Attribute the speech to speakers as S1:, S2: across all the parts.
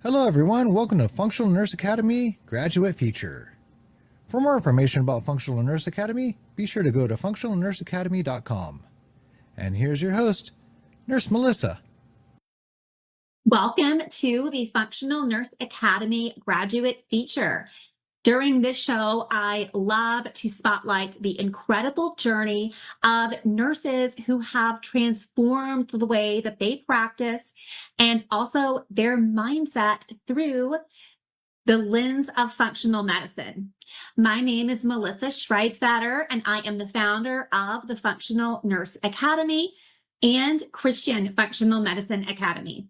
S1: Hello everyone, welcome to Functional Nurse Academy Graduate Feature. For more information about Functional Nurse Academy, be sure to go to functionalnurseacademy.com. And here's your host, Nurse Melissa.
S2: Welcome to the Functional Nurse Academy Graduate Feature. During this show, I love to spotlight the incredible journey of nurses who have transformed the way that they practice and also their mindset through the lens of functional medicine. My name is Melissa Schreidfatter, and I am the founder of the Functional Nurse Academy and Christian Functional Medicine Academy.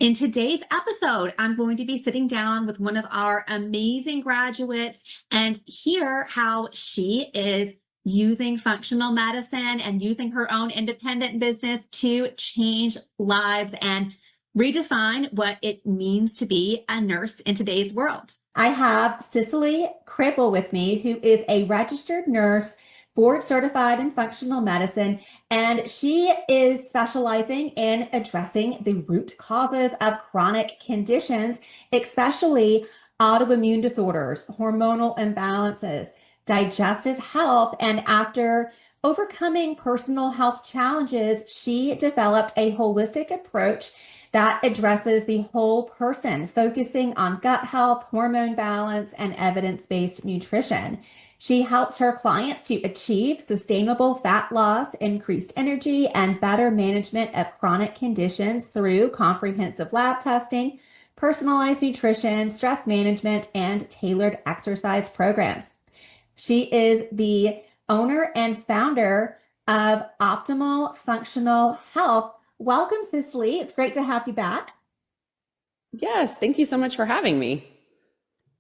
S2: In today's episode, I'm going to be sitting down with one of our amazing graduates and hear how she is using functional medicine and using her own independent business to change lives and redefine what it means to be a nurse in today's world. I have Secily Krehbiel with me, who is a registered nurse, board certified in functional medicine, and she is specializing in addressing the root causes of chronic conditions, especially autoimmune disorders, hormonal imbalances, digestive health. And after overcoming personal health challenges, she developed a holistic approach that addresses the whole person, focusing on gut health, hormone balance, and evidence-based nutrition. She helps her clients to achieve sustainable fat loss, increased energy, and better management of chronic conditions through comprehensive lab testing, personalized nutrition, stress management, and tailored exercise programs. She is the owner and founder of Optimal Functional Health. Welcome, Secily. It's great to have you back.
S3: Yes, thank you so much for having me.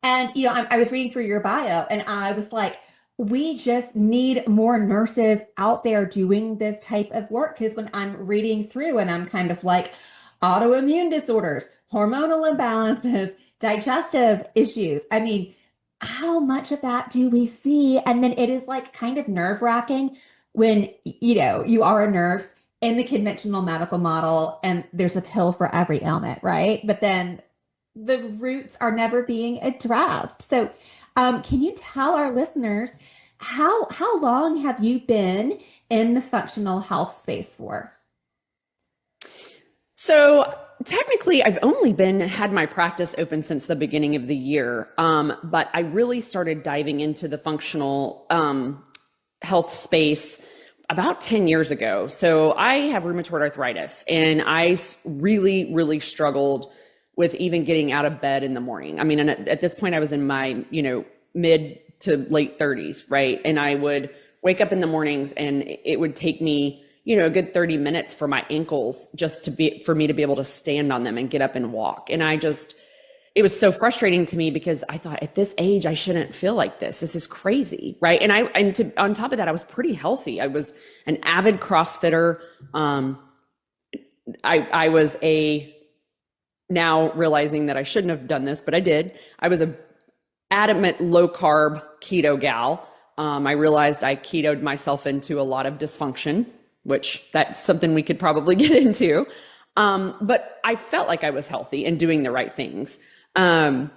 S2: And, I was reading through your bio and I was like, we just need more nurses out there doing this type of work. Because when I'm reading through and I'm kind of like autoimmune disorders, hormonal imbalances, digestive issues, I mean, how much of that do we see? And then it is like kind of nerve-wracking when, you are a nurse in the conventional medical model and there's a pill for every ailment, right? But then the roots are never being addressed. So, can you tell our listeners how long have you been in the functional health space for?
S3: So technically, I've only had my practice open since the beginning of the year, but I really started diving into the functional health space about 10 years ago. So I have rheumatoid arthritis, and I really, really struggled with even getting out of bed in the morning. I mean, and at this point I was in my, mid to late 30s, right? And I would wake up in the mornings and it would take me, a good 30 minutes for my ankles for me to be able to stand on them and get up and walk. And it was so frustrating to me because I thought at this age, I shouldn't feel like this. This is crazy, right? And on top of that, I was pretty healthy. I was an avid CrossFitter. I was now realizing that I shouldn't have done this, but I did. I was a adamant low carb keto gal. I realized I ketoed myself into a lot of dysfunction, which that's something we could probably get into. But I felt like I was healthy and doing the right things. And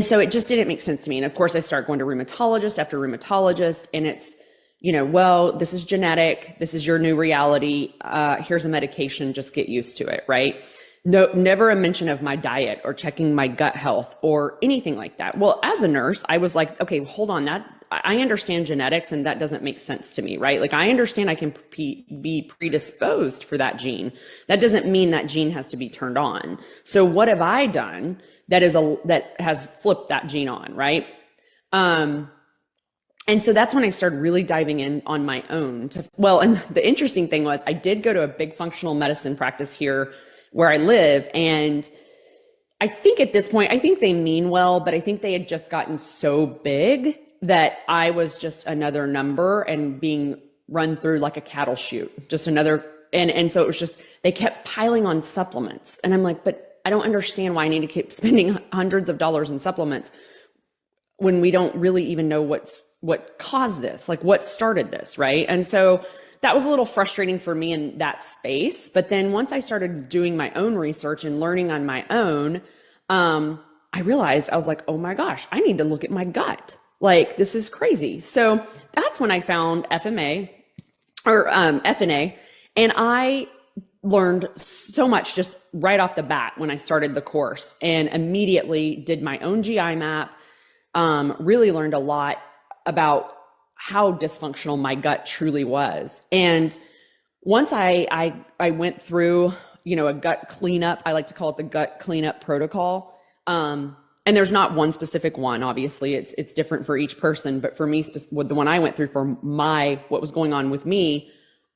S3: so it just didn't make sense to me. And of course I started going to rheumatologist after rheumatologist, and it's, well, this is genetic. This is your new reality. Here's a medication. Just get used to it. Right. No, never a mention of my diet or checking my gut health or anything like that. Well, as a nurse, I was like, okay, hold on, I understand genetics and that doesn't make sense to me, right? Like I understand I can be predisposed for that gene. That doesn't mean that gene has to be turned on. So what have I done that has flipped that gene on, right? And so that's when I started really diving in on my own and the interesting thing was I did go to a big functional medicine practice here where I live. And I think at this point, I think they mean well, but I think they had just gotten so big that I was just another number and being run through like a cattle chute, just another. And so it was just, they kept piling on supplements. And I'm like, but I don't understand why I need to keep spending hundreds of dollars in supplements when we don't really even know what caused this, like what started this, right? And so that was a little frustrating for me in that space. But then once I started doing my own research and learning on my own, I realized I was like, oh my gosh, I need to look at my gut. Like, this is crazy. So that's when I found FMA or FNA, and I learned so much just right off the bat when I started the course, and immediately did my own GI map. Really learned a lot about how dysfunctional my gut truly was. And once I went through, a gut cleanup, I like to call it the gut cleanup protocol. And there's not one specific one, obviously it's different for each person, but for me, with the one I went through for what was going on with me,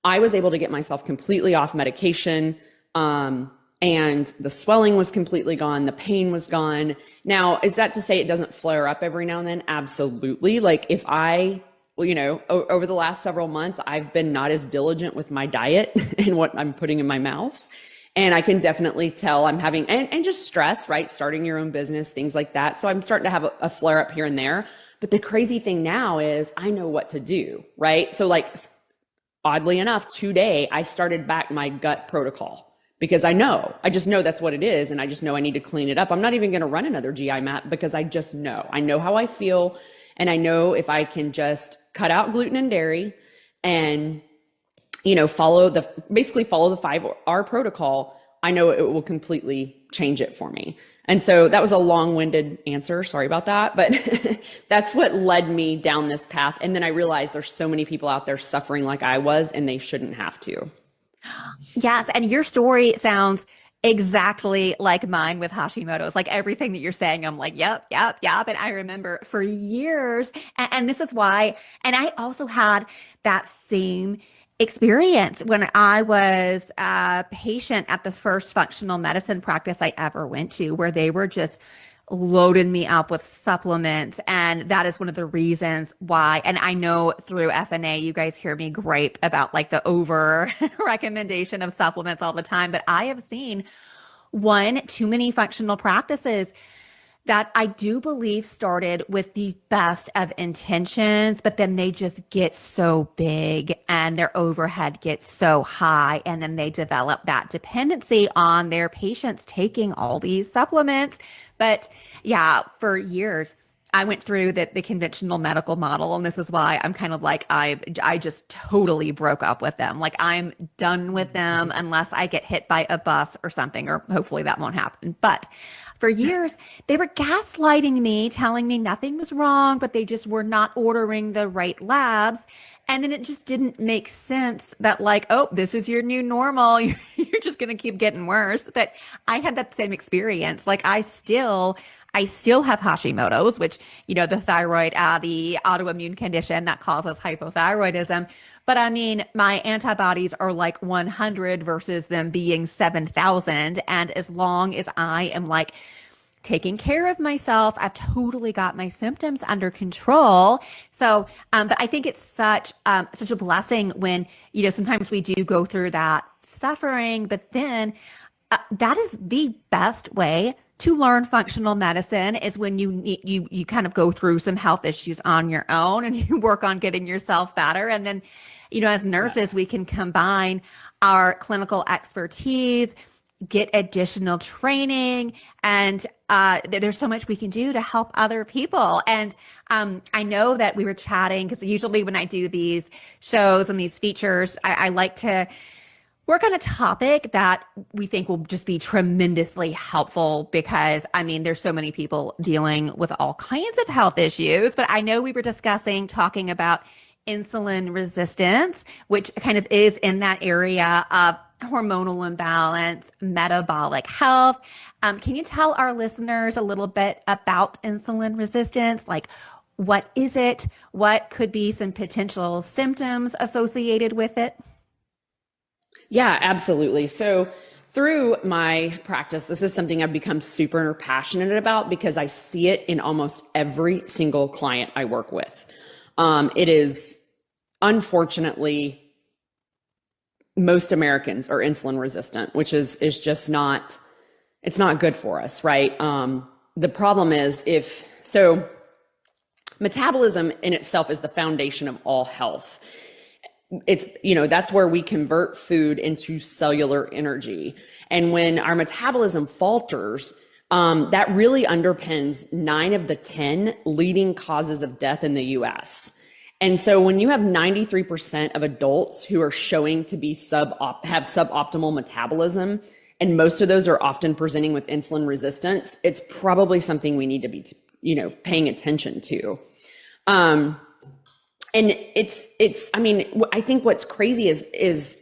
S3: I was able to get myself completely off medication. And the swelling was completely gone. The pain was gone. Now, is that to say it doesn't flare up every now and then? Absolutely. Like if over the last several months, I've been not as diligent with my diet and what I'm putting in my mouth. And I can definitely tell I'm having, and just stress, right? Starting your own business, things like that. So I'm starting to have a flare up here and there. But the crazy thing now is I know what to do, right? So like, oddly enough, today I started back my gut protocol because I just know that's what it is. And I just know I need to clean it up. I'm not even going to run another GI map because I know how I feel. And I know if I can just cut out gluten and dairy and follow the 5R protocol, I know it will completely change it for me. And so that was a long-winded answer. Sorry about that. But that's what led me down this path. And then I realized there's so many people out there suffering like I was, and they shouldn't have to.
S4: Yes. And your story sounds exactly like mine with Hashimoto's. Like everything that you're saying, I'm like, yep. And I remember for years, and this is why, and I also had that same experience when I was a patient at the first functional medicine practice I ever went to, where they were just loading me up with supplements. And that is one of the reasons why, and I know through FNA, you guys hear me gripe about like the over recommendation of supplements all the time, but I have seen too many functional practices that I do believe started with the best of intentions, but then they just get so big and their overhead gets so high. And then they develop that dependency on their patients taking all these supplements. But yeah, for years, I went through the conventional medical model. And this is why I'm kind of like, I just totally broke up with them. Like I'm done with them unless I get hit by a bus or something, or hopefully that won't happen. But for years, they were gaslighting me, telling me nothing was wrong, but they just were not ordering the right labs. And then it just didn't make sense that like, oh, this is your new normal. You're just going to keep getting worse. But I had that same experience. Like I still have Hashimoto's, which, the thyroid, the autoimmune condition that causes hypothyroidism. But I mean, my antibodies are like 100 versus them being 7,000. And as long as I am like taking care of myself, I've totally got my symptoms under control. So, but I think it's such a blessing when, sometimes we do go through that suffering, but then that is the best way to learn functional medicine is when you kind of go through some health issues on your own and you work on getting yourself better. And then, as nurses, we can combine our clinical expertise, get additional training, and there's so much we can do to help other people. And I know that we were chatting because usually when I do these shows and these features, I like to work on a topic that we think will just be tremendously helpful because, there's so many people dealing with all kinds of health issues. But I know we were talking about insulin resistance, which kind of is in that area of hormonal imbalance, metabolic health. Can you tell our listeners a little bit about insulin resistance? Like, what is it? What could be some potential symptoms associated with it?
S3: Yeah, absolutely. So through my practice, this is something I've become super passionate about because I see it in almost every single client I work with. It is, unfortunately, most Americans are insulin resistant, which is just not, it's not good for us, right? The problem is metabolism in itself is the foundation of all health. It's, that's where we convert food into cellular energy. And when our metabolism falters, That really underpins 9 of the 10 leading causes of death in the US. And so when you have 93% of adults who are showing to be have suboptimal metabolism, and most of those are often presenting with insulin resistance, it's probably something we need to be, paying attention to. And I think what's crazy is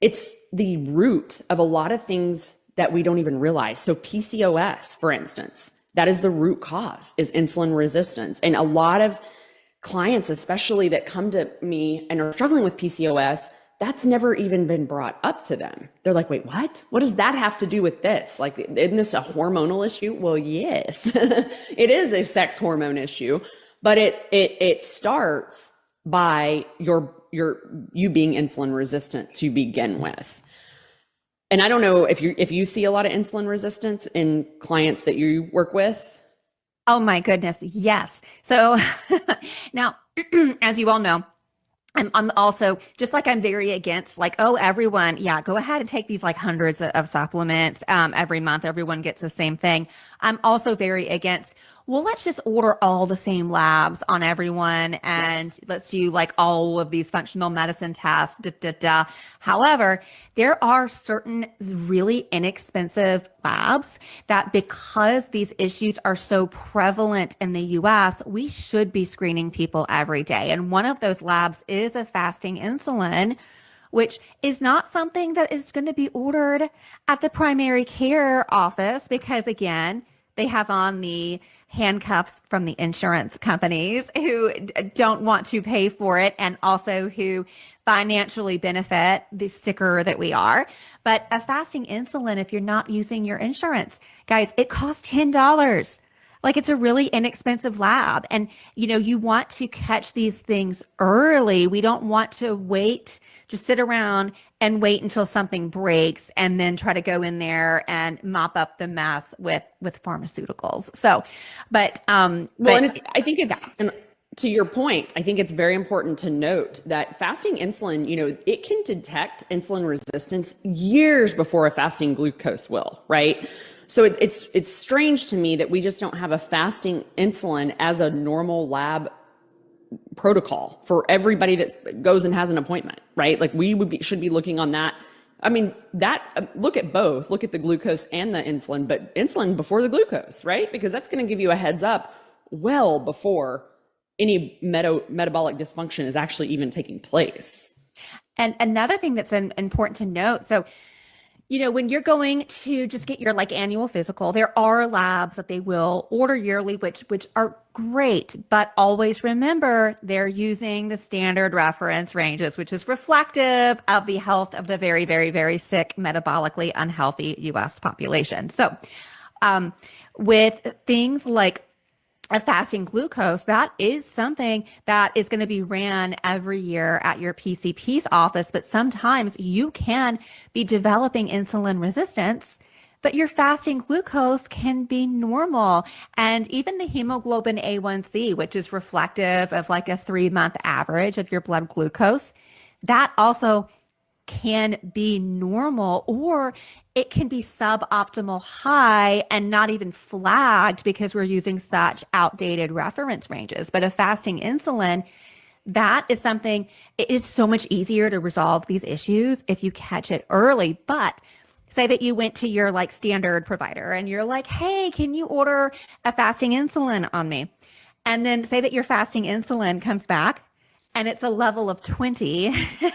S3: it's the root of a lot of things that we don't even realize. So PCOS, for instance, that is the root cause, is insulin resistance. And a lot of clients, especially that come to me and are struggling with PCOS, that's never even been brought up to them. They're like, wait, what? What does that have to do with this? Like, isn't this a hormonal issue? Well, yes, it is a sex hormone issue, but it starts by you being insulin resistant to begin with. And I don't know if you see a lot of insulin resistance in clients that you work with.
S4: Oh my goodness, yes. So now, as you all know, I'm also, just like I'm very against like, oh, everyone, yeah, go ahead and take these like hundreds of supplements every month. Everyone gets the same thing. I'm also very against, well, let's just order all the same labs on everyone and
S3: Yes.
S4: let's do like all of these functional medicine tests. However, there are certain really inexpensive labs that, because these issues are so prevalent in the US, we should be screening people every day. And one of those labs is a fasting insulin, which is not something that is going to be ordered at the primary care office because, again, they have on the handcuffs from the insurance companies who don't want to pay for it and also who financially benefit the sicker that we are. But a fasting insulin, if you're not using your insurance, guys, it costs $10. Like, it's a really inexpensive lab. And, you want to catch these things early. We don't want to wait, just sit around and wait until something breaks and then try to go in there and mop up the mess with pharmaceuticals. So,
S3: And to your point, I think it's very important to note that fasting insulin, it can detect insulin resistance years before a fasting glucose will, right? So it's strange to me that we just don't have a fasting insulin as a normal lab protocol for everybody that goes and has an appointment, right? Like, should be looking on that. I mean, look at both, look at the glucose and the insulin, but insulin before the glucose, right? Because that's going to give you a heads up well before any metabolic dysfunction is actually even taking place.
S4: And another thing that's important to note, so, when you're going to just get your like annual physical, there are labs that they will order yearly, which are great, but always remember they're using the standard reference ranges, which is reflective of the health of the very, very, very sick, metabolically unhealthy US population. So, with things like a fasting glucose, that is something that is going to be ran every year at your PCP's office. But sometimes you can be developing insulin resistance, but your fasting glucose can be normal. And even the hemoglobin A1C, which is reflective of like a 3-month average of your blood glucose, that also can be normal, or it can be suboptimal high and not even flagged because we're using such outdated reference ranges. But a fasting insulin, that is something, it is so much easier to resolve these issues if you catch it early. But say that you went to your like standard provider and you're like, hey, can you order a fasting insulin on me? And then say that your fasting insulin comes back and it's a level of 20,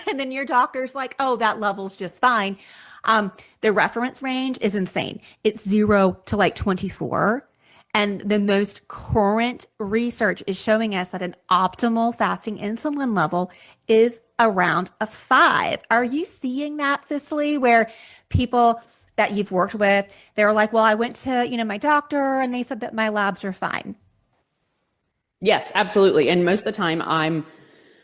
S4: and then your doctor's like, oh, that level's just fine. The reference range is insane. It's 0 to like 24. And the most current research is showing us that an optimal fasting insulin level is around a 5. Are you seeing that, Cicely, where people that you've worked with, they're like, well, I went to, my doctor and they said that my labs are fine?
S3: Yes, absolutely. And most of the time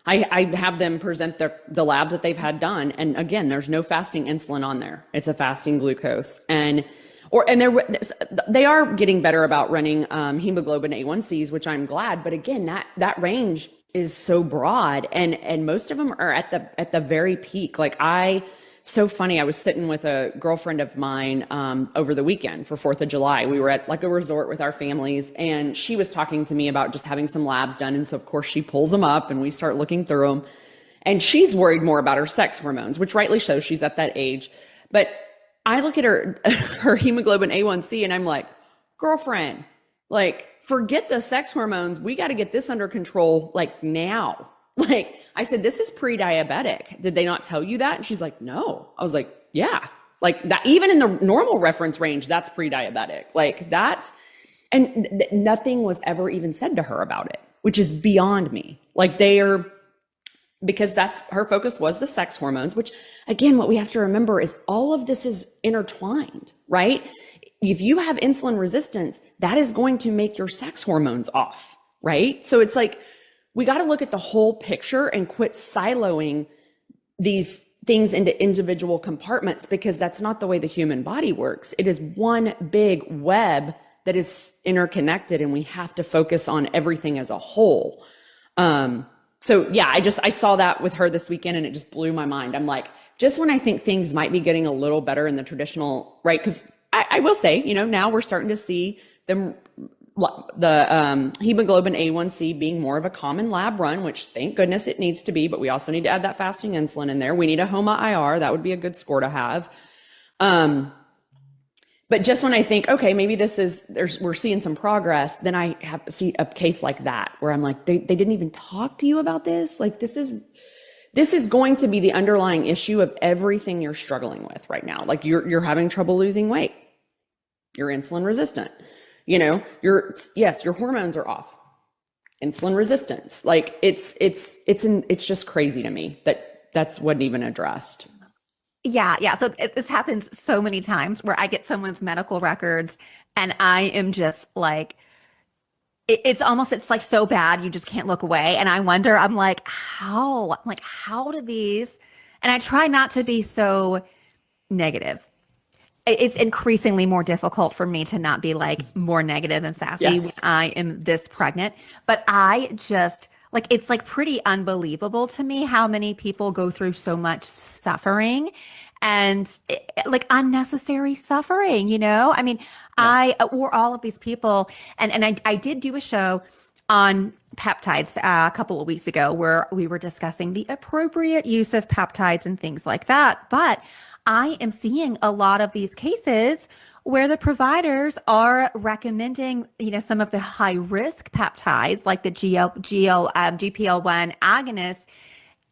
S3: I have them present the labs that they've had done. And again, there's no fasting insulin on there. It's a fasting glucose. And they are getting better about running hemoglobin A1Cs, which I'm glad. But again, that range is so broad, and most of them are at the very peak. Like, I so funny. I was sitting with a girlfriend of mine over the weekend for 4th of July. We were at like a resort with our families, and she was talking to me about just having some labs done. And so of course she pulls them up and we start looking through them, and she's worried more about her sex hormones, which rightly so, she's at that age. But I look at her hemoglobin A1C and I'm like, girlfriend, like, forget the sex hormones. We got to get this under control like now. Like, I said, this is pre-diabetic. Did they not tell you that? And she's like, no. I was like, yeah, like that, even in the normal reference range, that's pre-diabetic. Like nothing was ever even said to her about it, which is beyond me. Like because that's her focus was the sex hormones, which again, what we have to remember is all of this is intertwined, right? If you have insulin resistance, that is going to make your sex hormones off, right? So it's like, we got to look at the whole picture and quit siloing these things into individual compartments, because that's not the way the human body works. It is one big web that is interconnected, and we have to focus on everything as a whole. So yeah, I saw that with her this weekend, and it just blew my mind. I'm like, just when I think things might be getting a little better in the traditional, right? Because I will say, now we're starting to see the hemoglobin A1C being more of a common lab run, which thank goodness it needs to be, but we also need to add that fasting insulin in there. We need a HOMA IR. That would be a good score to have. But just when I think, okay, maybe we're seeing some progress, then I have to see a case like that where I'm like, they didn't even talk to you about this. Like, this is going to be the underlying issue of everything you're struggling with right now. Like you're having trouble losing weight. You're insulin resistant. Your hormones are off. Insulin resistance. Like it's just crazy to me that's wasn't even addressed.
S4: Yeah. So this happens so many times where I get someone's medical records and I am just like, it's like so bad you just can't look away. And I wonder, I'm like, how do these? And I try not to be so negative. It's increasingly more difficult for me to not be like more negative and sassy when I am this pregnant. But I just like, it's like pretty unbelievable to me how many people go through so much suffering and like unnecessary suffering, I mean, we're all of these people. And I did do a show on peptides a couple of weeks ago where we were discussing the appropriate use of peptides and things like that. But I am seeing a lot of these cases where the providers are recommending, some of the high risk peptides like the GPL-1 agonists.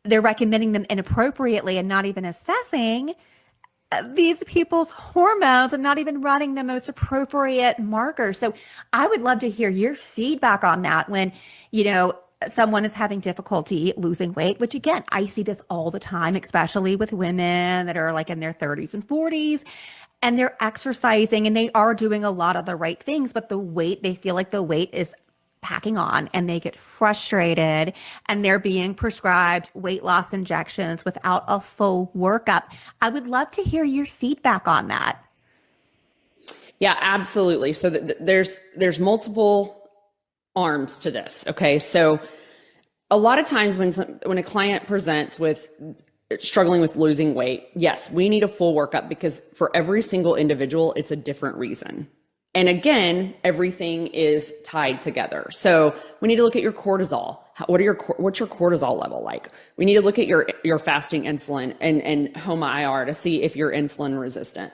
S4: They're recommending them inappropriately and not even assessing these people's hormones and not even running the most appropriate markers. So I would love to hear your feedback on that when, someone is having difficulty losing weight, which again, I see this all the time, especially with women that are like in their 30s and 40s, and they're exercising and they are doing a lot of the right things, but they feel like the weight is packing on and they get frustrated and they're being prescribed weight loss injections without a full workup. I would love to hear your feedback on that.
S3: Yeah, absolutely. So there's multiple arms to this. Okay. So a lot of times when a client presents with struggling with losing weight, yes, we need a full workup because for every single individual, it's a different reason. And again, everything is tied together. So we need to look at your cortisol. What's your cortisol level like? We need to look at your fasting insulin and HOMA IR to see if you're insulin resistant.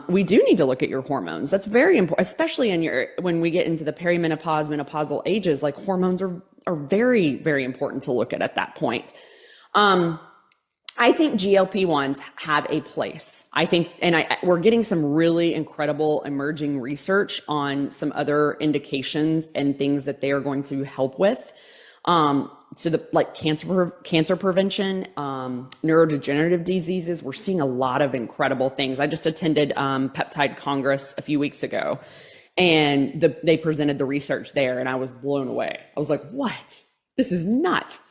S3: We do need to look at your hormones. That's very important, especially when we get into the perimenopause, menopausal ages, like hormones are very, very important to look at that point. I think GLP-1s have a place. I think, we're getting some really incredible emerging research on some other indications and things that they are going to help with. So like cancer prevention, neurodegenerative diseases, we're seeing a lot of incredible things. I just attended Peptide Congress a few weeks ago, and they presented the research there, and I was blown away. I was like, what? This is nuts.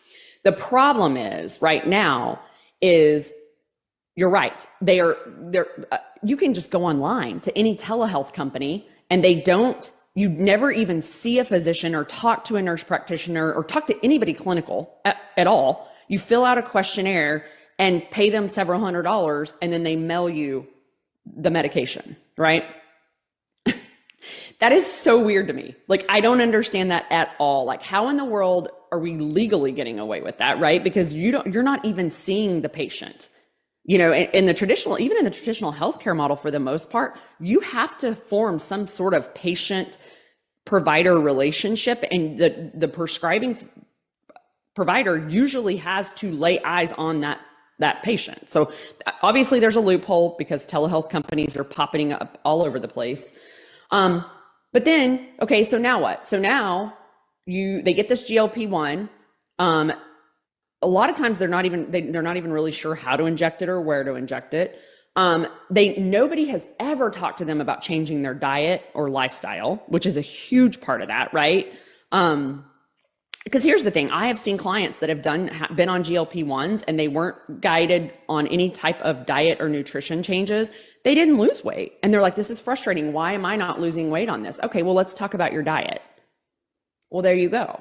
S3: The problem is right now is you're right. They're you can just go online to any telehealth company and you never even see a physician or talk to a nurse practitioner or talk to anybody clinical at all. You fill out a questionnaire and pay them several $100s, and then they mail you the medication, right? That is so weird to me. Like, I don't understand that at all. Like, how in the world are we legally getting away with that, right? Because you're not even seeing the patient. You know, in the traditional healthcare model, for the most part, you have to form some sort of patient provider relationship, and the prescribing provider usually has to lay eyes on that patient. So obviously there's a loophole because telehealth companies are popping up all over the place. But then, okay, so now what? So now they get this GLP-1. A lot of times they're not even really sure how to inject it or where to inject it. Nobody has ever talked to them about changing their diet or lifestyle, which is a huge part of that, right? Because here's the thing, I have seen clients that have been on GLP-1s and they weren't guided on any type of diet or nutrition changes. They didn't lose weight. And they're like, this is frustrating. Why am I not losing weight on this? Okay, well, let's talk about your diet. Well, there you go.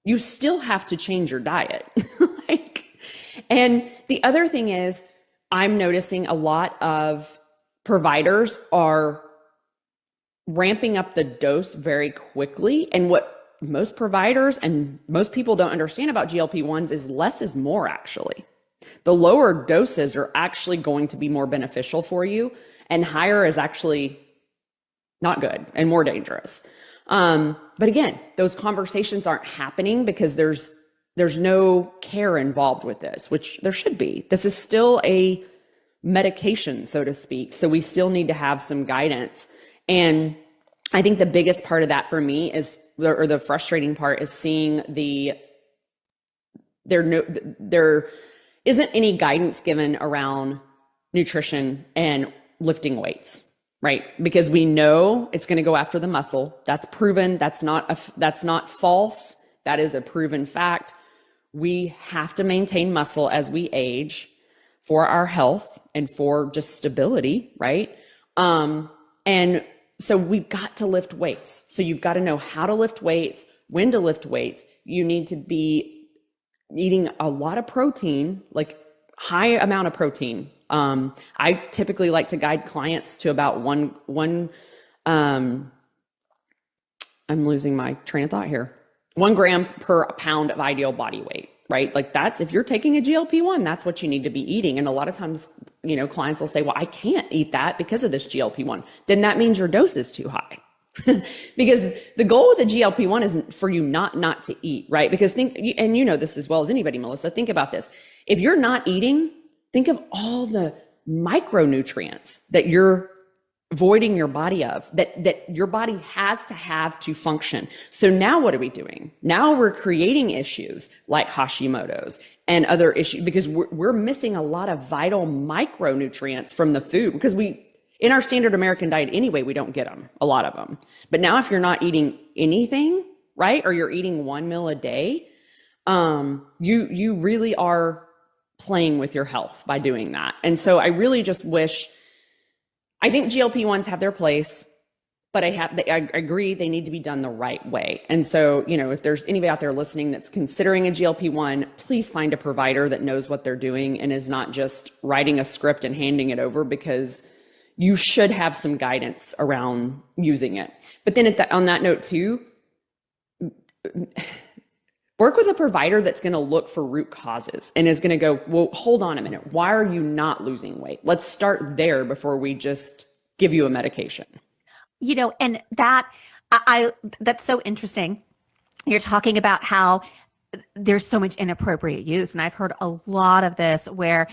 S3: You still have to change your diet. And the other thing is, I'm noticing a lot of providers are ramping up the dose very quickly. And what most providers and most people don't understand about GLP-1s is less is more, actually. The lower doses are actually going to be more beneficial for you, and higher is actually not good and more dangerous. But again, those conversations aren't happening because there's no care involved with this, which there should be. This is still a medication, so to speak. So we still need to have some guidance. And I think the biggest part of that for me is, or the frustrating part, is seeing there isn't any guidance given around nutrition and lifting weights, right? Because we know it's going to go after the muscle. That's proven. That's not false. That is a proven fact. We have to maintain muscle as we age for our health and for just stability, right? And so we've got to lift weights. So you've got to know how to lift weights, when to lift weights. You need to be eating a lot of protein, like high amount of protein. I typically like to guide clients to about I'm losing my train of thought here. 1 gram per pound of ideal body weight, right? Like, that's, if you're taking a GLP-1, that's what you need to be eating. And a lot of times, you know, clients will say, well, I can't eat that because of this GLP-1. Then that means your dose is too high. Because the goal with a GLP-1 is for you not to eat, right? Because and you know this as well as anybody, Melissa, think about this. If you're not eating, think of all the micronutrients that you're voiding your body of, that your body has to have to function. So now what are we doing? Now we're creating issues like Hashimoto's and other issues because we're missing a lot of vital micronutrients from the food, because in our standard American diet anyway, we don't get them, a lot of them. But now if you're not eating anything, right, or you're eating 1 meal a day, you really are playing with your health by doing that. And so I really just I think GLP-1s have their place, but I agree they need to be done the right way. And so, you know, if there's anybody out there listening that's considering a GLP-1, please find a provider that knows what they're doing and is not just writing a script and handing it over, because you should have some guidance around using it. But then on that note too, work with a provider that's going to look for root causes and is going to go, well, hold on a minute. Why are you not losing weight? Let's start there before we just give you a medication.
S4: You know, and that's so interesting. You're talking about how there's so much inappropriate use. And I've heard a lot of this where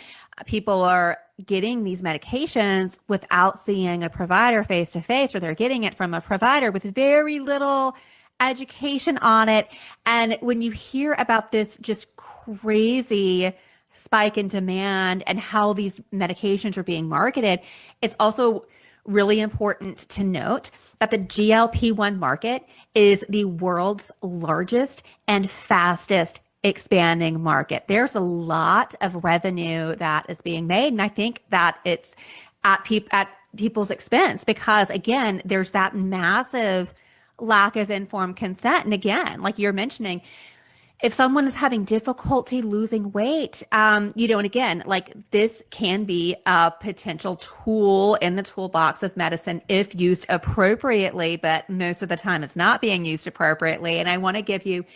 S4: people are getting these medications without seeing a provider face to face, or they're getting it from a provider with very little education on it. And when you hear about this just crazy spike in demand and how these medications are being marketed, it's also really important to note that the GLP-1 market is the world's largest and fastest expanding market. There's a lot of revenue that is being made. And I think that it's at people's expense, because again, there's that massive lack of informed consent. And again, like you're mentioning, if someone is having difficulty losing weight, and again, like this can be a potential tool in the toolbox of medicine if used appropriately, but most of the time it's not being used appropriately. And I want to give you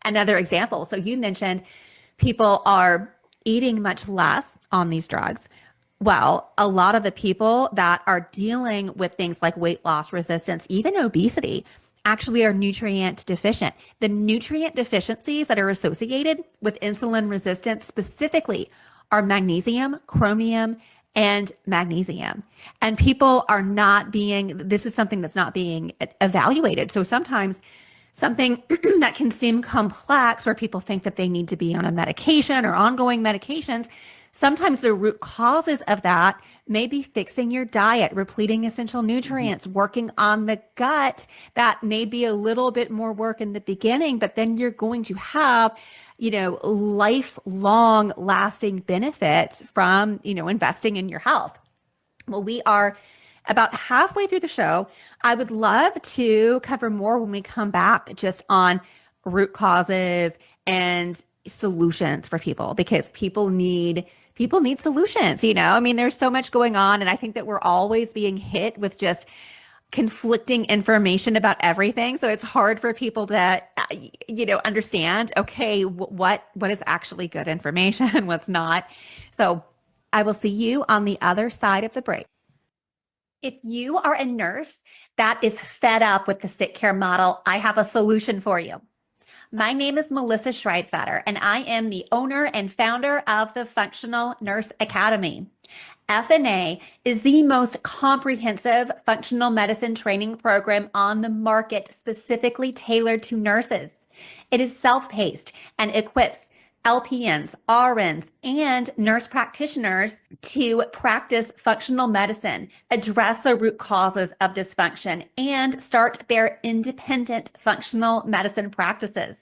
S4: another example. So you mentioned people are eating much less on these drugs. Well, a lot of the people that are dealing with things like weight loss resistance, even obesity, actually are nutrient deficient. The nutrient deficiencies that are associated with insulin resistance specifically are magnesium, chromium, and magnesium. And people are this is something that's not being evaluated. So sometimes something that can seem complex, or people think that they need to be on a medication or ongoing medications, sometimes the root causes of that may be fixing your diet, repleting essential nutrients, working on the gut. That may be a little bit more work in the beginning, but then you're going to have, lifelong lasting benefits from, investing in your health. Well, we are about halfway through the show. I would love to cover more when we come back just on root causes and solutions for people, because people need solutions. There's so much going on, and I think that we're always being hit with just conflicting information about everything. So it's hard for people to, understand, okay, what is actually good information, what's not. So I will see you on the other side of the break. If you are a nurse that is fed up with the sick care model, I have a solution for you. My name is Melissa Schreibfetter, and I am the owner and founder of the Functional Nurse Academy. FNA is the most comprehensive functional medicine training program on the market, specifically tailored to nurses. It is self-paced and equips LPNs, RNs, and nurse practitioners to practice functional medicine, address the root causes of dysfunction, and start their independent functional medicine practices.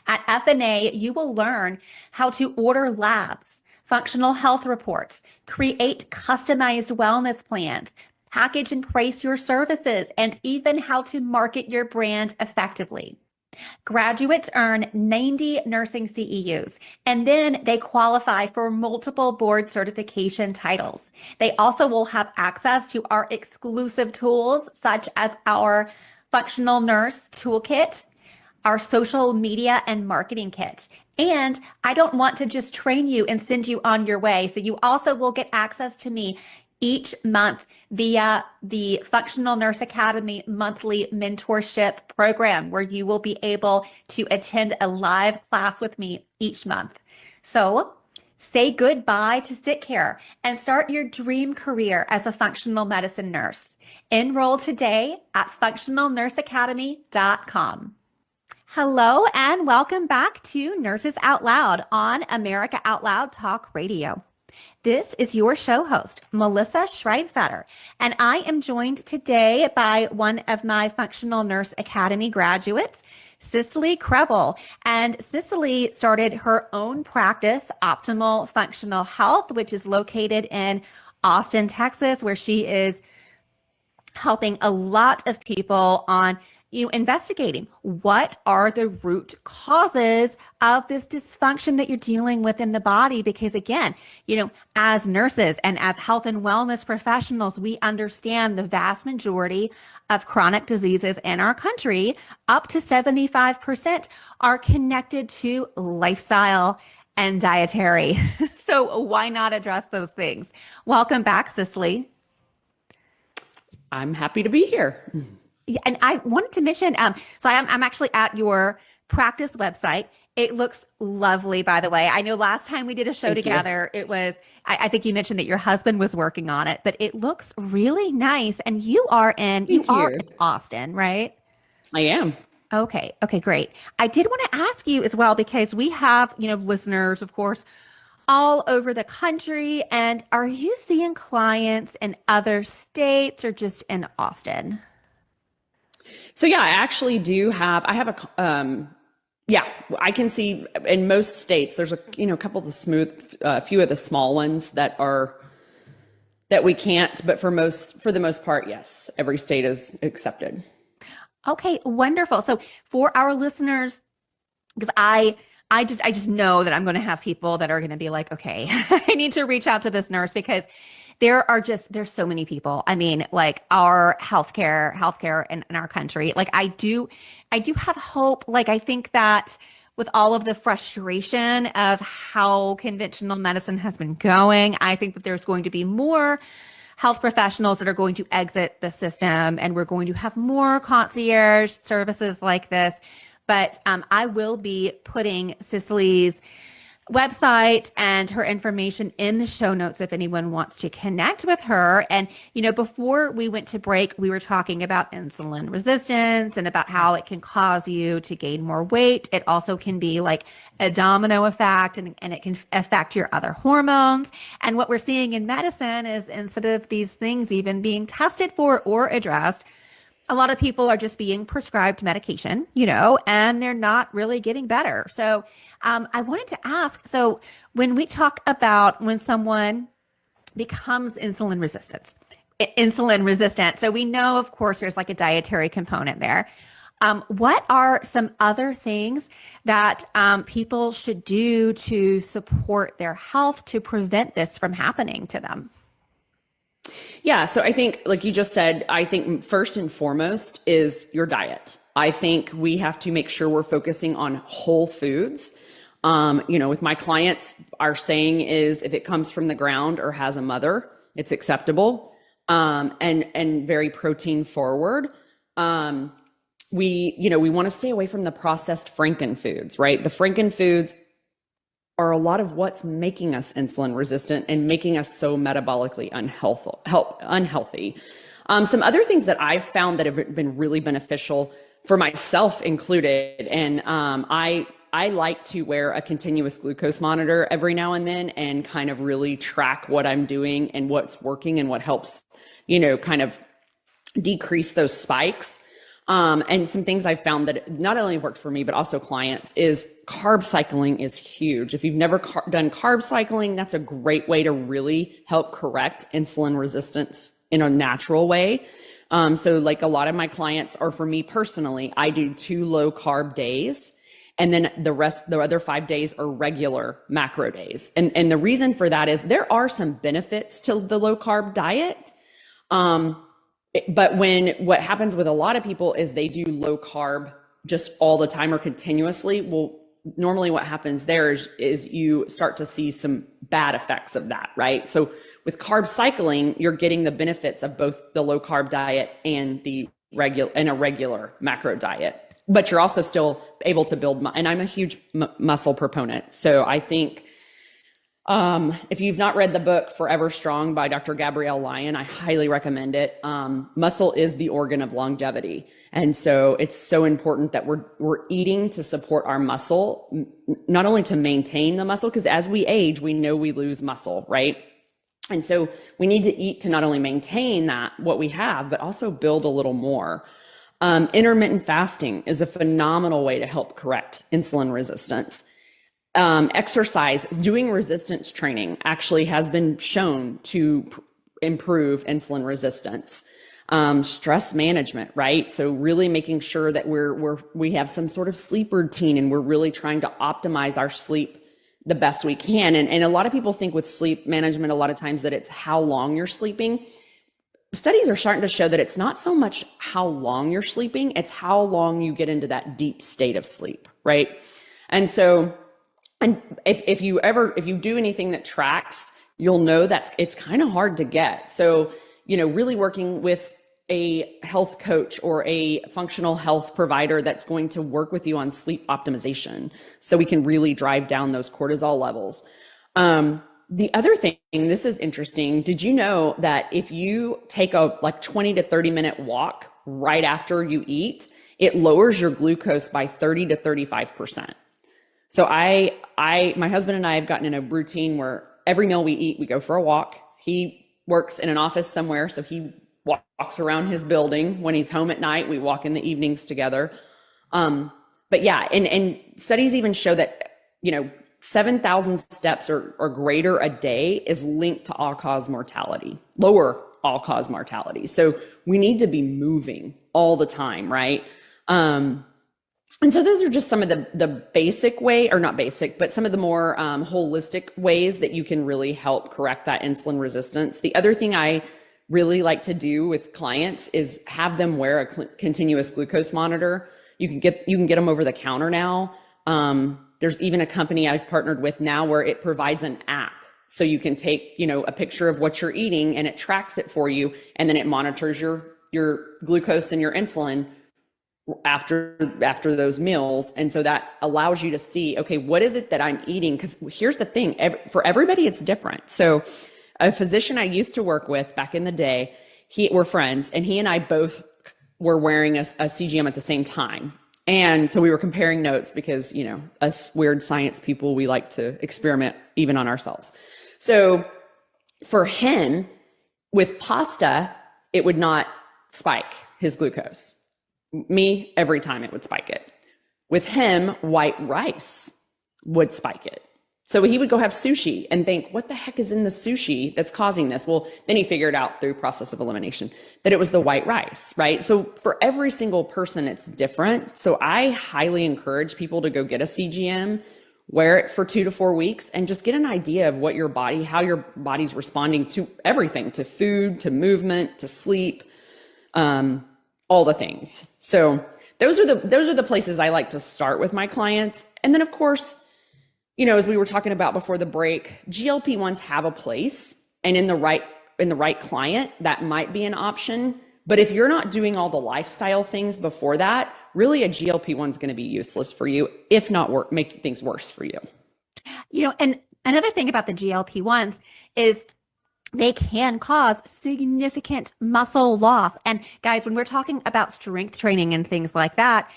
S4: At FNA, you will learn how to order labs, functional health reports, create customized wellness plans, package and price your services, and even how to market your brand effectively. Graduates earn 90 nursing CEUs, and then they qualify for multiple board certification titles. They also will have access to our exclusive tools, such as our Functional Nurse Toolkit, our social media and marketing kit. And I don't want to just train you and send you on your way. So you also will get access to me each month via the Functional Nurse Academy monthly mentorship program, where you will be able to attend a live class with me each month. So say goodbye to sick care and start your dream career as a functional medicine nurse. Enroll today at functionalnurseacademy.com. Hello and welcome back to Nurses Out Loud on America Out Loud Talk Radio. This is your show host, Melissa Schreibfetter, and I am joined today by one of my Functional Nurse Academy graduates, Secily Krehbiel. And Secily started her own practice, Optimal Functional Health, which is located in Austin, Texas, where she is helping a lot of people on investigating what are the root causes of this dysfunction that you're dealing with in the body. Because again, as nurses and as health and wellness professionals, we understand the vast majority of chronic diseases in our country, up to 75%, are connected to lifestyle and dietary. So why not address those things? Welcome back, Secily.
S3: I'm happy to be here.
S4: Yeah, and I wanted to mention, so I'm actually at your practice website. It looks lovely, by the way. I know last time we did a show together, it was, I think you mentioned that your husband was working on it, but it looks really nice. And you are in Austin, right?
S3: I am.
S4: Okay, great. I did want to ask you as well, because we have, listeners, of course, all over the country. And are you seeing clients in other states or just in Austin?
S3: So yeah, I actually do have, I can see in most states, there's a couple of the few of the small ones that we can't, but for the most part, yes, every state is accepted.
S4: Okay, wonderful. So for our listeners, because I I just know that I'm going to have people that are going to be like, okay, I need to reach out to this nurse because there's so many people. I mean, like our healthcare in our country. Like I do have hope. Like I think that with all of the frustration of how conventional medicine has been going, I think that there's going to be more health professionals that are going to exit the system, and we're going to have more concierge services like this. But I will be putting Cicily's website and her information in the show notes if anyone wants to connect with her. And, you know, before we went to break, we were talking about insulin resistance and about how it can cause you to gain more weight. It also can be like a domino effect, and it can affect your other hormones. And what we're seeing in medicine is instead of these things even being tested for or addressed, a lot of people are just being prescribed medication, you know, and they're not really getting better. So I wanted to ask, so when we talk about when someone becomes insulin resistant, so we know, of course, there's like a dietary component there. What are some other things that people should do to support their health to prevent this from happening to them?
S3: Yeah. So I think, like you just said, I think first and foremost is your diet. I think we have to make sure we're focusing on whole foods. You know, with my clients, our saying is if it comes from the ground or has a mother, it's acceptable, and very protein forward. We want to stay away from the processed Franken foods, right? The Franken foods are a lot of what's making us insulin resistant and making us so metabolically unhealthy. Some other things that I've found that have been really beneficial for myself included, and I like to wear a continuous glucose monitor every now and then and kind of really track what I'm doing and what's working and what helps, you know, kind of decrease those spikes. And some things I've found that not only worked for me, but also clients is carb cycling is huge. If you've never done carb cycling, that's a great way to really help correct insulin resistance in a natural way. So like a lot of my clients, or for me personally, I do 2 low carb days. And then the other 5 days are regular macro days. And the reason for that is there are some benefits to the low carb diet. But what happens with a lot of people is they do low carb just all the time or continuously. Well, normally what happens there is you start to see some bad effects of that, right? So with carb cycling, you're getting the benefits of both the low carb diet and a regular macro diet. But you're also still able to build, and I'm a huge muscle proponent. So I think if you've not read the book Forever Strong by Dr. Gabrielle Lyon, I highly recommend it. Muscle is the organ of longevity. And so it's so important that we're eating to support our muscle, not only to maintain the muscle, because as we age, we know we lose muscle, right? And so we need to eat to not only maintain what we have, but also build a little more. Intermittent fasting is a phenomenal way to help correct insulin resistance. Exercise, doing resistance training actually has been shown to improve insulin resistance. Stress management, right? So really making sure that we have some sort of sleep routine, and we're really trying to optimize our sleep the best we can. And a lot of people think with sleep management, a lot of times that it's how long you're sleeping. Studies are starting to show that it's not so much how long you're sleeping, it's how long you get into that deep state of sleep, right? And so, and if you do anything that tracks, you'll know it's kind of hard to get. So, you know, really working with a health coach or a functional health provider that's going to work with you on sleep optimization so we can really drive down those cortisol levels. The other thing, this is interesting. Did you know that if you take a 20 to 30 minute walk right after you eat, it lowers your glucose by 30 to 35%. So my husband and I have gotten in a routine where every meal we eat, we go for a walk. He works in an office somewhere, so he walks around his building. When he's home at night, we walk in the evenings together. But yeah, and studies even show that, you know, 7,000 steps or greater a day is linked to all-cause mortality, lower all-cause mortality. So we need to be moving all the time, right? And And so those are just some of the basic way, or not basic, but some of the more holistic ways that you can really help correct that insulin resistance. The other thing I really like to do with clients is have them wear a continuous glucose monitor. You can get them over the counter now. There's even a company I've partnered with now where it provides an app. So you can take, a picture of what you're eating and it tracks it for you. And then it monitors your glucose and your insulin after those meals. And so that allows you to see, okay, what is it that I'm eating? Because here's the thing, for everybody, it's different. So a physician I used to work with back in the day, we're friends, and he and I both were wearing a CGM at the same time. And so we were comparing notes because, us weird science people, we like to experiment even on ourselves. So for him, with pasta, it would not spike his glucose. Me, every time it would spike it. With him, white rice would spike it. So he would go have sushi and think, what the heck is in the sushi that's causing this? Well, then he figured out through process of elimination that it was the white rice, right? So for every single person, it's different. So I highly encourage people to go get a CGM, wear it for 2 to 4 weeks, and just get an idea of what how your body's responding to everything, to food, to movement, to sleep, all the things. So those are the places I like to start with my clients. And then of course, as we were talking about before the break, GLP-1s have a place, and in the right client, that might be an option. But if you're not doing all the lifestyle things before that, really a GLP-1 is going to be useless for you, if not make things worse for you.
S4: And another thing about the GLP-1s is they can cause significant muscle loss. And guys, when we're talking about strength training and things like that,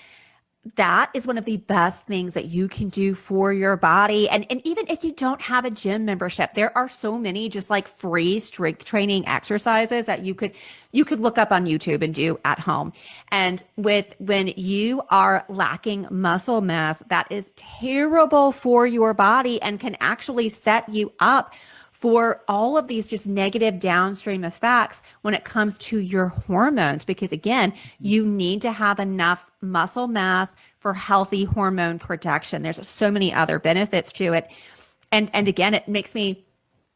S4: that is one of the best things that you can do for your body. And even if you don't have a gym membership, there are so many just like free strength training exercises that you could look up on YouTube and do at home. And when you are lacking muscle mass, that is terrible for your body and can actually set you up for all of these just negative downstream effects when it comes to your hormones, because again, you need to have enough muscle mass for healthy hormone production. There's so many other benefits to it. And again, it makes me,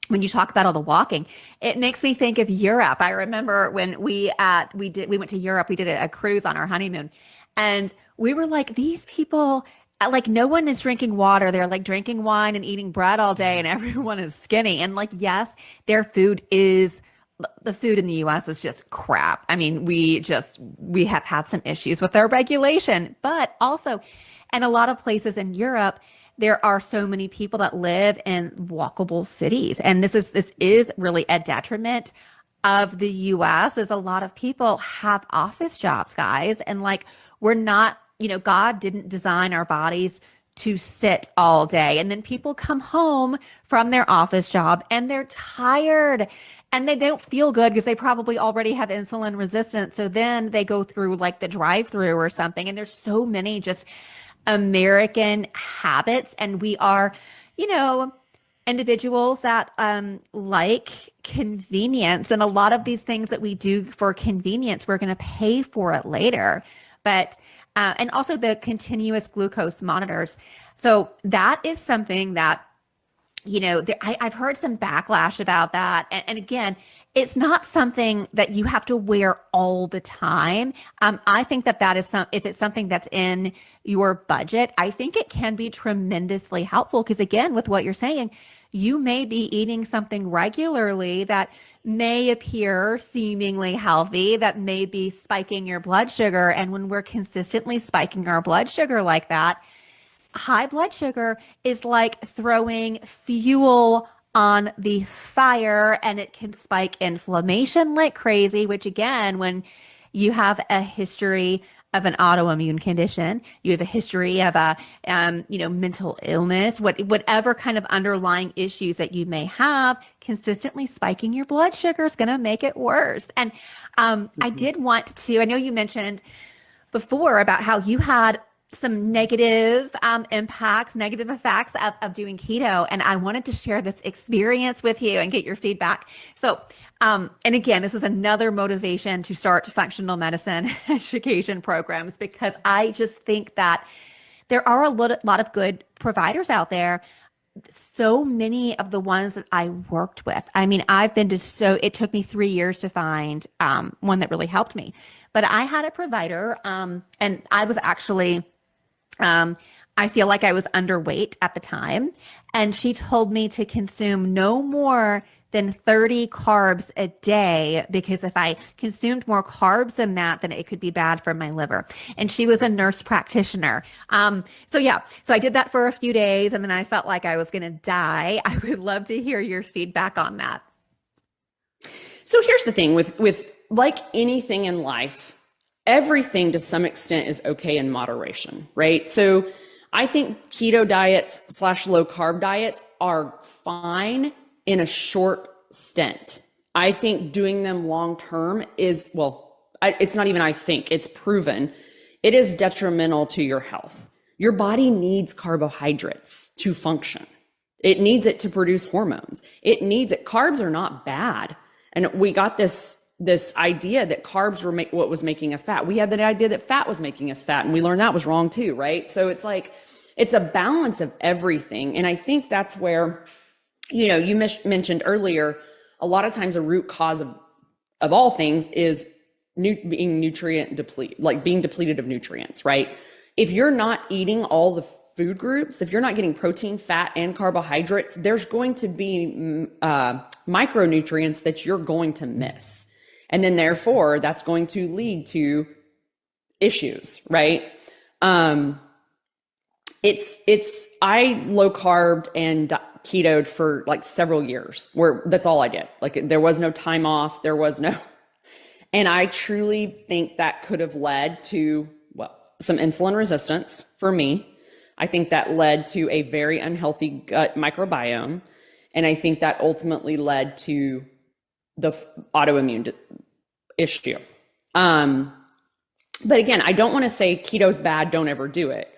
S4: when you talk about all the walking, it makes me think of Europe. I remember when we went to Europe, we did a cruise on our honeymoon, and we were like, these people, like no one is drinking water. They're like drinking wine and eating bread all day, and everyone is skinny. And like, yes, the food in the US is just crap. I mean, we have had some issues with our regulation, but also in a lot of places in Europe, there are so many people that live in walkable cities. And this is really a detriment of the US, as a lot of people have office jobs, guys. And like, we're not, God didn't design our bodies to sit all day. And then people come home from their office job and they're tired and they don't feel good because they probably already have insulin resistance. So then they go through like the drive-through or something. And there's so many just American habits. And we are, individuals that like convenience. And a lot of these things that we do for convenience, we're going to pay for it later. But and also the continuous glucose monitors. So that is something that, I've heard some backlash about that. And again, it's not something that you have to wear all the time. I think that is if it's something that's in your budget, I think it can be tremendously helpful. Because again, with what you're saying, you may be eating something regularly that may appear seemingly healthy, that may be spiking your blood sugar. And when we're consistently spiking our blood sugar like that, high blood sugar is like throwing fuel on the fire, and it can spike inflammation like crazy, which again, when you have a history of an autoimmune condition, you have a history of a, mental illness, whatever kind of underlying issues that you may have, consistently spiking your blood sugar is going to make it worse. And I did want to, I know you mentioned before about how you had some negative negative effects of doing keto. And I wanted to share this experience with you and get your feedback. So And again, this was another motivation to start functional medicine education programs, because I just think that there are a lot of good providers out there. So many of the ones that I worked with, I mean, it took me 3 years to find one that really helped me. But I had a provider, and I was actually, I feel like I was underweight at the time. And she told me to consume no more than 30 carbs a day, because if I consumed more carbs than that, then it could be bad for my liver. And she was a nurse practitioner. So I did that for a few days, and then I felt like I was going to die. I would love to hear your feedback on that.
S3: So here's the thing with like anything in life, everything to some extent is okay in moderation, right? So I think keto diets / low carb diets are fine in a short stint. I think doing them long term is, it's not even I think, it's proven. It is detrimental to your health. Your body needs carbohydrates to function. It needs it to produce hormones. It needs it. Carbs are not bad. And we got this idea that carbs were what was making us fat. We had the idea that fat was making us fat, and we learned that was wrong too, right? So it's like, it's a balance of everything. And I think that's where, you mentioned earlier, a lot of times a root cause of all things is being nutrient depleted, like being depleted of nutrients, right? If you're not eating all the food groups, if you're not getting protein, fat, and carbohydrates, there's going to be micronutrients that you're going to miss. And then therefore, that's going to lead to issues, right? I low carbed and ketoed for like several years, where that's all I did. Like there was no time off, and I truly think that could have led to, some insulin resistance for me. I think that led to a very unhealthy gut microbiome. And I think that ultimately led to the autoimmune issue. But again, I don't want to say keto's bad, don't ever do it.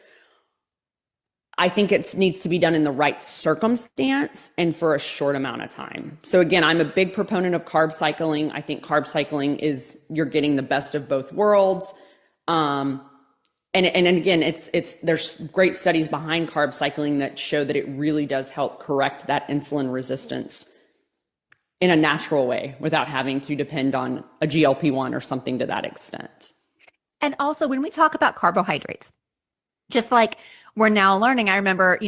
S3: I think it needs to be done in the right circumstance and for a short amount of time. So again, I'm a big proponent of carb cycling. I think carb cycling is, you're getting the best of both worlds. And again, there's great studies behind carb cycling that show that it really does help correct that insulin resistance in a natural way without having to depend on a GLP-1 or something to that extent.
S4: And also, when we talk about carbohydrates, just like we're now learning, I remember,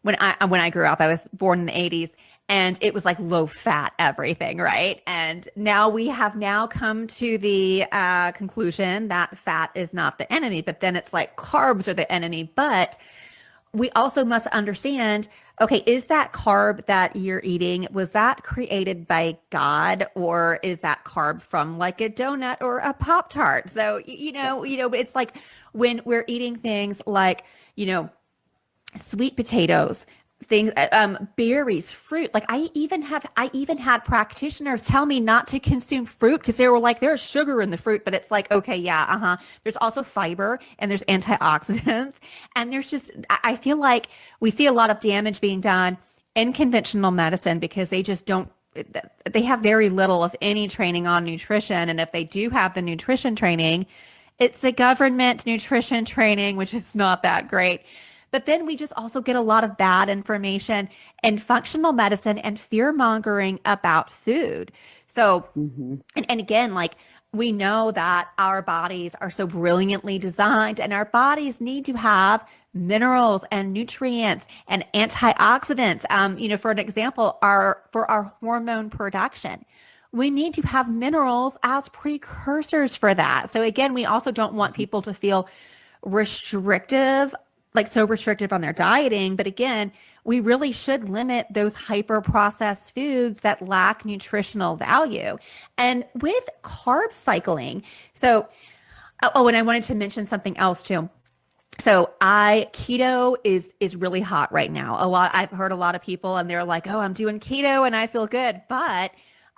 S4: when I grew up, I was born in the 80s, and it was like low fat everything, right? And now we have now come to the conclusion that fat is not the enemy, but then it's like carbs are the enemy. But we also must understand, okay, is that carb that you're eating, was that created by God, or is that carb from like a donut or a Pop-Tart? So, it's like when we're eating things like, sweet potatoes, things, berries, fruit. Like I even had practitioners tell me not to consume fruit because they were like, there's sugar in the fruit, but it's like, okay, yeah, There's also fiber and there's antioxidants. And I feel like we see a lot of damage being done in conventional medicine because they have very little, if any, training on nutrition. And if they do have the nutrition training, it's the government nutrition training, which is not that great. But then we just also get a lot of bad information in functional medicine and fear mongering about food. So, and again, like we know that our bodies are so brilliantly designed, and our bodies need to have minerals and nutrients and antioxidants. For an example, for our hormone production, we need to have minerals as precursors for that. So again, we also don't want people to feel restrictive, like so restrictive on their dieting. But again, we really should limit those hyper processed foods that lack nutritional value. And with carb cycling, and I wanted to mention something else too. So keto is really hot right now. I've heard a lot of people and they're like, oh, I'm doing keto and I feel good. But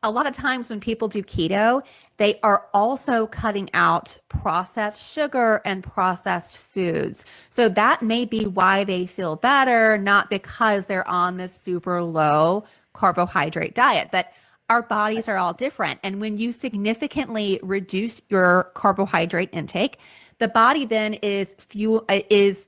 S4: a lot of times when people do keto, they are also cutting out processed sugar and processed foods. So that may be why they feel better, not because they're on this super low carbohydrate diet. But our bodies are all different. And when you significantly reduce your carbohydrate intake, the body then is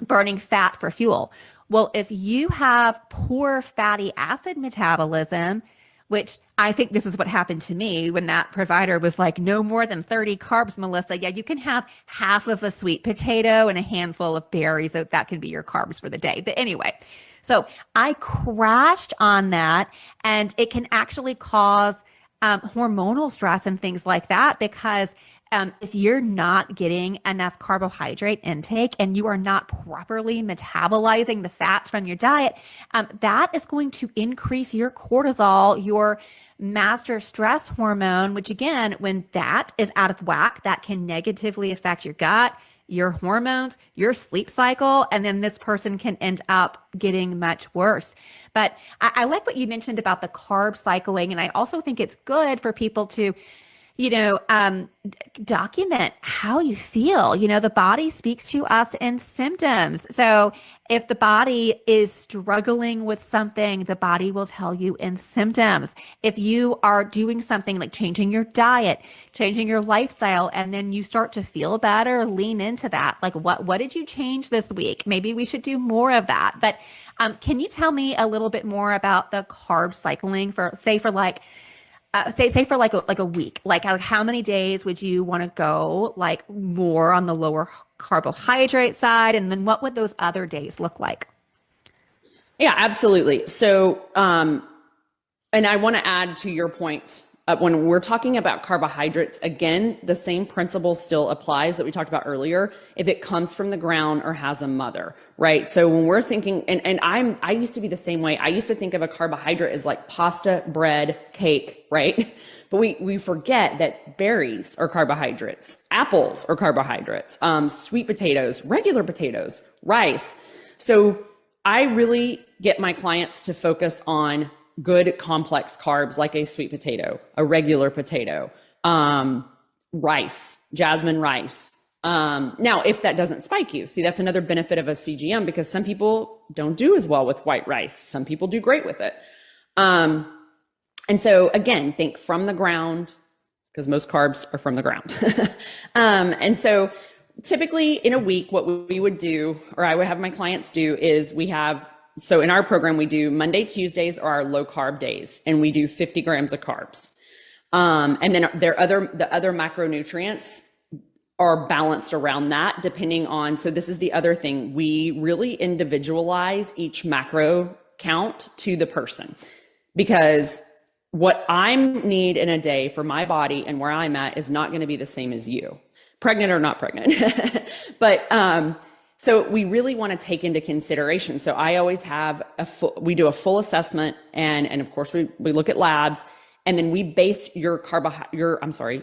S4: burning fat for fuel. Well, if you have poor fatty acid metabolism, which I think this is what happened to me when that provider was like, no more than 30 carbs, Melissa. Yeah, you can have half of a sweet potato and a handful of berries. So that can be your carbs for the day. But anyway, so I crashed on that, and it can actually cause hormonal stress and things like that, because if you're not getting enough carbohydrate intake and you are not properly metabolizing the fats from your diet, that is going to increase your cortisol, your master stress hormone, which again, when that is out of whack, that can negatively affect your gut, your hormones, your sleep cycle, and then this person can end up getting much worse. But I like what you mentioned about the carb cycling, and I also think it's good for people to document how you feel. The body speaks to us in symptoms. So if the body is struggling with something, the body will tell you in symptoms. If you are doing something like changing your diet, changing your lifestyle, and then you start to feel better, lean into that. Like, what did you change this week? Maybe we should do more of that. But can you tell me a little bit more about the carb cycling for a week? Like how many days would you want to go like more on the lower carbohydrate side? And then what would those other days look like?
S3: Yeah, absolutely. So, and I want to add to your point, when we're talking about carbohydrates, again, the same principle still applies that we talked about earlier, if it comes from the ground or has a mother, right? So when we're thinking, and I used to be the same way. I used to think of a carbohydrate as like pasta, bread, cake, right? But we forget that berries are carbohydrates, apples are carbohydrates, sweet potatoes, regular potatoes, rice. So I really get my clients to focus on good complex carbs like a sweet potato, a regular potato, rice, jasmine rice. Now, if that doesn't spike you, see, that's another benefit of a CGM, because some people don't do as well with white rice. Some people do great with it. And so again, think from the ground, because most carbs are from the ground. And so typically in a week, what we would do, or I would have my clients do, is so in our program, we do Monday, Tuesdays are our low carb days, and we do 50 grams of carbs. And then the other macronutrients are balanced around that, depending on, so this is the other thing, we really individualize each macro count to the person, because what I need in a day for my body and where I'm at is not going to be the same as you, pregnant or not pregnant. But, so we really want to take into consideration. So I always have we do a full assessment, and of course we look at labs, and then we base your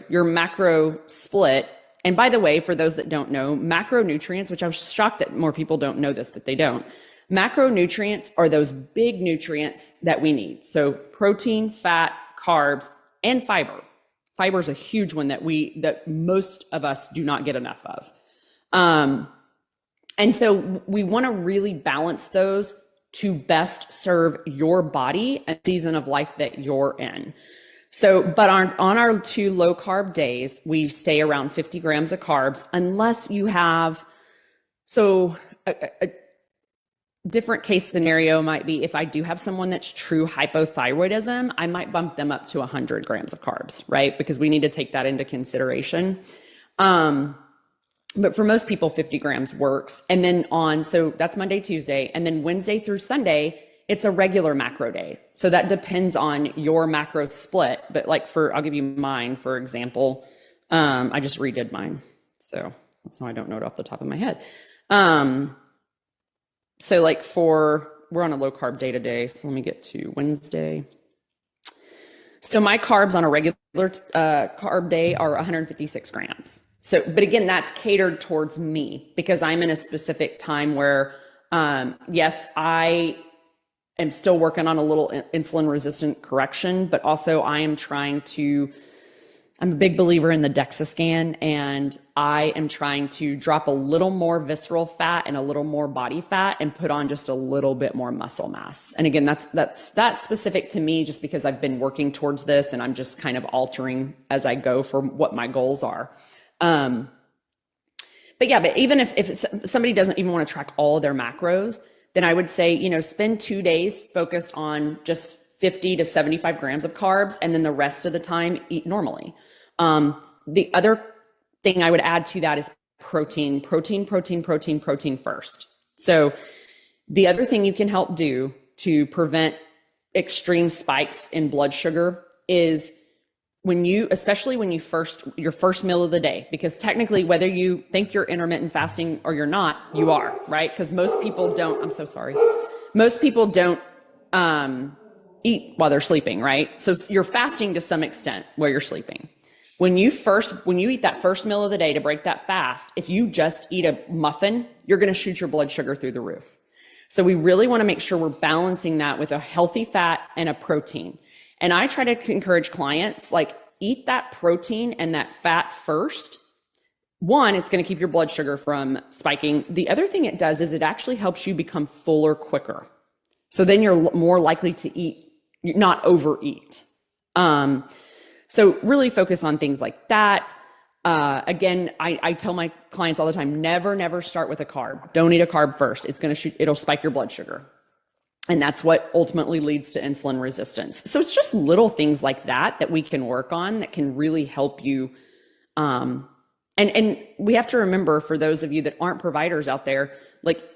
S3: macro split. And by the way, for those that don't know, macronutrients, which I was shocked that more people don't know this, but they don't. Macronutrients are those big nutrients that we need. So protein, fat, carbs, and fiber. Fiber is a huge one that most of us do not get enough of. And so we want to really balance those to best serve your body and season of life that you're in. So, but on our 2 low carb days, we stay around 50 grams of carbs, unless you have, so a different case scenario might be if I do have someone that's true hypothyroidism, I might bump them up to 100 grams of carbs, right? Because we need to take that into consideration. But for most people, 50 grams works. And then so that's Monday, Tuesday, and then Wednesday through Sunday, it's a regular macro day. So that depends on your macro split. But like I'll give you mine, for example. I just redid mine, so that's why I don't know it off the top of my head. So like we're on a low carb day today. So let me get to Wednesday. So my carbs on a regular carb day are 156 grams. So, but again, that's catered towards me, because I'm in a specific time where, yes, I am still working on a little insulin resistant correction, but also I am trying to I'm a big believer in the DEXA scan, and I am trying to drop a little more visceral fat and a little more body fat and put on just a little bit more muscle mass. And again, that's specific to me just because I've been working towards this and I'm just kind of altering as I go for what my goals are. But even if somebody doesn't even want to track all of their macros, then I would say, spend 2 days focused on just 50 to 75 grams of carbs, and then the rest of the time eat normally. The other thing I would add to that is protein first. So the other thing you can help do to prevent extreme spikes in blood sugar is especially when your first meal of the day, because technically whether you think you're intermittent fasting or you're not, you are, right? Because most people don't, I'm so sorry. Most people don't, eat while they're sleeping, right? So you're fasting to some extent while you're sleeping. When you eat that first meal of the day to break that fast, if you just eat a muffin, you're going to shoot your blood sugar through the roof. So we really want to make sure we're balancing that with a healthy fat and a protein. And I try to encourage clients, eat that protein and that fat first. One, it's going to keep your blood sugar from spiking. The other thing it does is it actually helps you become fuller quicker. So then you're more likely to not overeat. So really focus on things like that. Again, I tell my clients all the time, never start with a carb. Don't eat a carb first. It'll spike your blood sugar. And that's what ultimately leads to insulin resistance. So it's just little things like that we can work on that can really help you. And we have to remember, for those of you that aren't providers out there,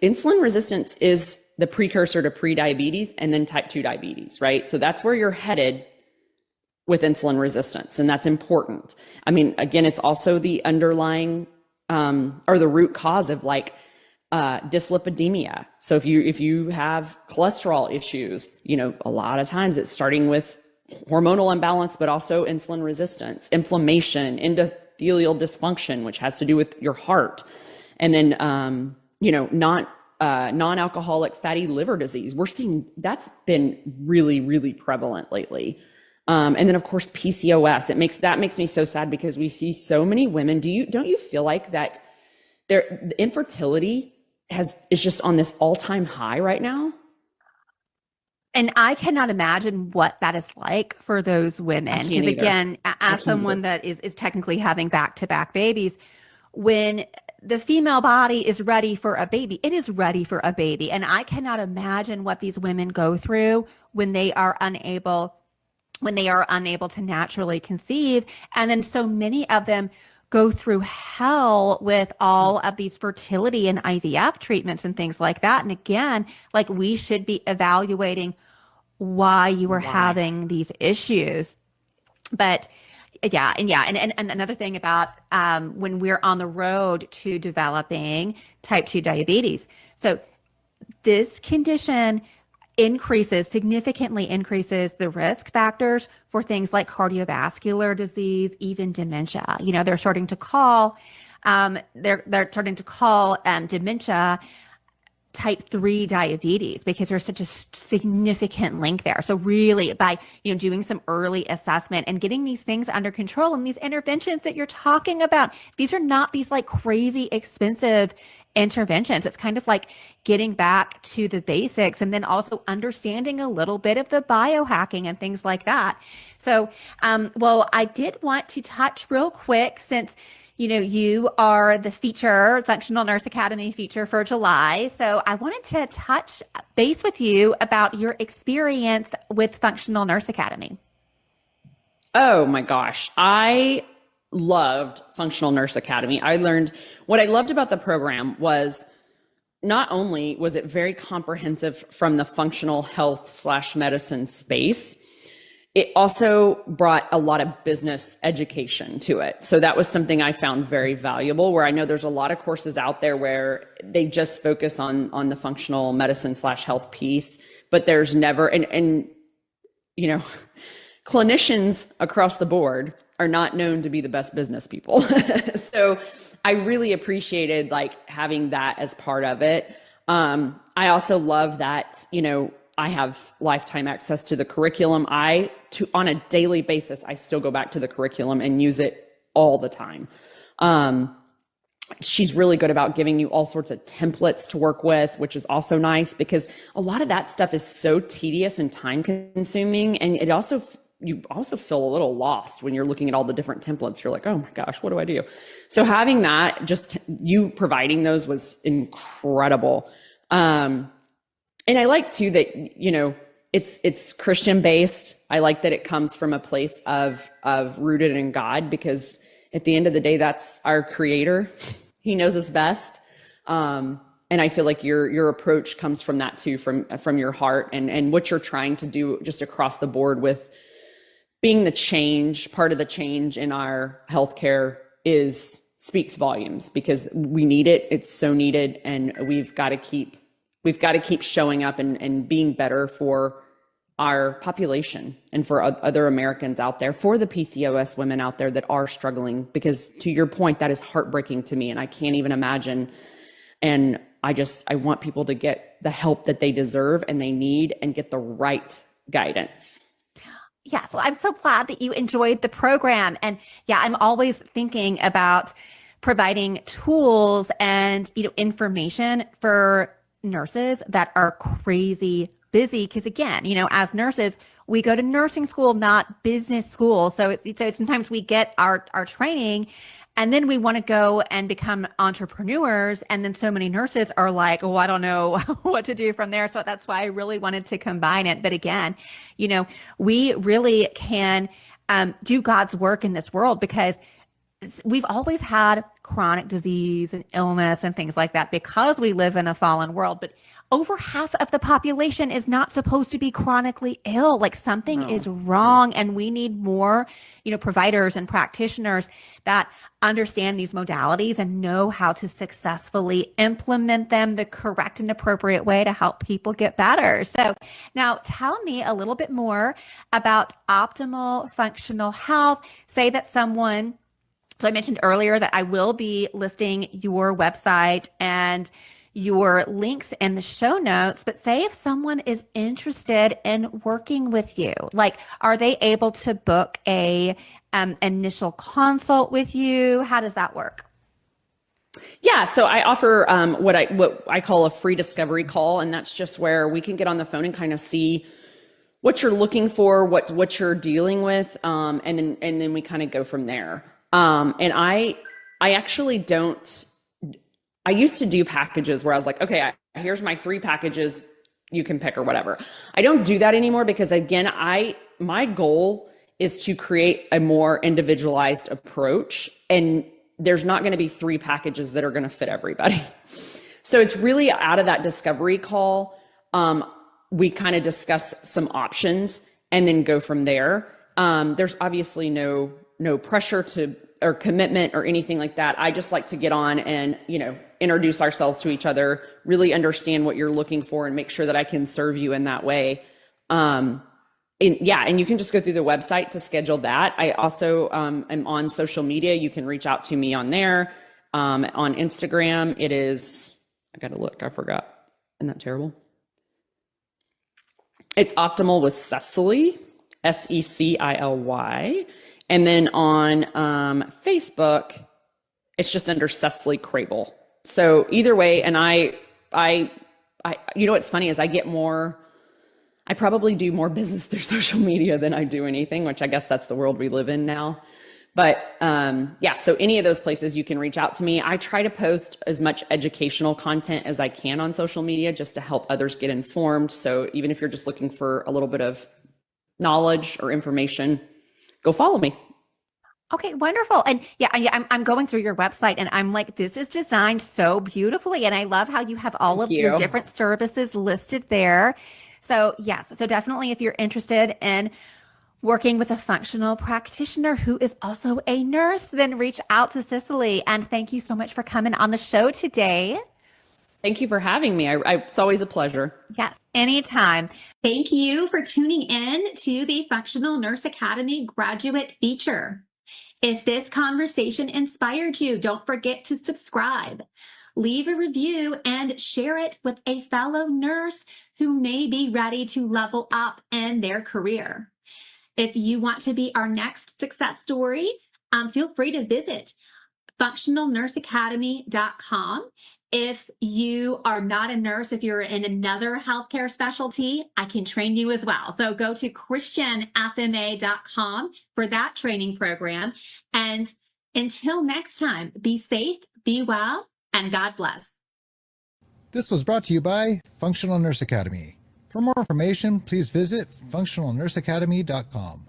S3: insulin resistance is the precursor to pre-diabetes and then type 2 diabetes, right? So that's where you're headed with insulin resistance. And that's important. I mean, again, it's also the underlying, or the root cause of dyslipidemia. So if you have cholesterol issues, a lot of times it's starting with hormonal imbalance, but also insulin resistance, inflammation, endothelial dysfunction, which has to do with your heart. And then, non-alcoholic fatty liver disease. We're seeing that's been really, really prevalent lately. And then of course, PCOS, that makes me so sad because we see so many women. Don't you feel like that the infertility is just on this all-time high right now?
S4: And I cannot imagine what that is like for those women. Because again, as someone that is technically having back-to-back babies, when the female body is ready for a baby, it is ready for a baby. And I cannot imagine what these women go through when they are unable to naturally conceive. And then so many of them go through hell with all of these fertility and IVF treatments and things like that. And again, we should be evaluating why you are having these issues. But and another thing about when we're on the road to developing type 2 diabetes. So this condition significantly increases the risk factors for things like cardiovascular disease, even dementia. They're starting to call dementia type 3 diabetes because there's such a significant link there. So really by, doing some early assessment and getting these things under control and these interventions that you're talking about, these are not these crazy expensive interventions. It's kind of like getting back to the basics and then also understanding a little bit of the biohacking and things like that. So, I did want to touch real quick since you are the Functional Nurse Academy feature for July. So I wanted to touch base with you about your experience with Functional Nurse Academy.
S3: Oh my gosh. I loved Functional Nurse Academy. What I loved about the program was not only was it very comprehensive from the functional health / medicine space, it also brought a lot of business education to it. So that was something I found very valuable, where I know there's a lot of courses out there where they just focus on the functional medicine / health piece, but there's never, clinicians across the board are not known to be the best business people. So I really appreciated having that as part of it. I also love that, I have lifetime access to the curriculum. On a daily basis, I still go back to the curriculum and use it all the time. She's really good about giving you all sorts of templates to work with, which is also nice because a lot of that stuff is so tedious and time consuming. And you also feel a little lost when you're looking at all the different templates. You're like, oh my gosh, what do I do? So having that, just you providing those was incredible. And I like too that, you know, it's Christian based. I like that it comes from a place of rooted in God, because at the end of the day, that's our creator. He knows us best. And I feel like your approach comes from that too, from your heart and what you're trying to do just across the board with being the change. Part of the change in our healthcare speaks volumes, because we need it. It's so needed. And we've got to keep showing up and being better for our population and for other Americans out there, for the PCOS women out there that are struggling, because to your point, that is heartbreaking to me and I can't even imagine. And I want people to get the help that they deserve and they need and get the right guidance.
S4: Yeah. So I'm so glad that you enjoyed the program. And yeah, I'm always thinking about providing tools and, you know, information for nurses that are crazy busy. Because again, you know, as nurses, we go to nursing school, not business school. So sometimes we get our training and then we want to go and become entrepreneurs. And then so many nurses are like, oh, I don't know what to do from there. So that's why I really wanted to combine it. But again, you know, we really can do God's work in this world, because we've always had chronic disease and illness and things like that because we live in a fallen world. But over half of the population is not supposed to be chronically ill. Like something is wrong, and we need more, you know, providers and practitioners that understand these modalities and know how to successfully implement them the correct and appropriate way to help people get better. So now tell me a little bit more about optimal functional health. Say that someone, so I mentioned earlier that I will be listing your website and your links in the show notes, but say if someone is interested in working with you, like, are they able to book a initial consult with you? How does that work?
S3: Yeah, so I offer what I call a free discovery call, and that's just where we can get on the phone and kind of see what you're looking for, what you're dealing with, and then we kind of go from there. And I actually don't. I used to do packages where I was like, okay, here's my 3 packages, you can pick or whatever. I don't do that anymore because, again, my goal is to create a more individualized approach, and there's not going to be 3 packages that are going to fit everybody. So it's really out of that discovery call. We kind of discuss some options and then go from there. There's obviously no pressure or commitment or anything like that. I just like to get on and, you know, introduce ourselves to each other, really understand what you're looking for and make sure that I can serve you in that way. And you can just go through the website to schedule that. I also am on social media. You can reach out to me on there. On Instagram, it is, I got to look, I forgot. Isn't that terrible? It's Optimal with Secily, Secily. And then on Facebook, it's just under Secily Krehbiel. So either way, and I, you know, what's funny is I probably do more business through social media than I do anything, which I guess that's the world we live in now. But so any of those places you can reach out to me. I try to post as much educational content as I can on social media just to help others get informed. So even if you're just looking for a little bit of knowledge or information, go follow me.
S4: Okay, wonderful. And I'm going through your website and I'm like, this is designed so beautifully. And I love how you have all of your different services listed there. So yes, so definitely if you're interested in working with a functional practitioner who is also a nurse, then reach out to Secily. And thank you so much for coming on the show today.
S3: Thank you for having me. It's always a pleasure.
S4: Yes, anytime.
S2: Thank you for tuning in to the Functional Nurse Academy graduate feature. If this conversation inspired you, don't forget to subscribe. leave a review and share it with a fellow nurse who may be ready to level up in their career. If you want to be our next success story, feel free to visit functionalnurseacademy.com. If you are not a nurse, if you're in another healthcare specialty, I can train you as well. So go to christianfma.com for that training program. And until next time, be safe, be well, and God bless.
S1: This was brought to you by Functional Nurse Academy. For more information, please visit functionalnurseacademy.com.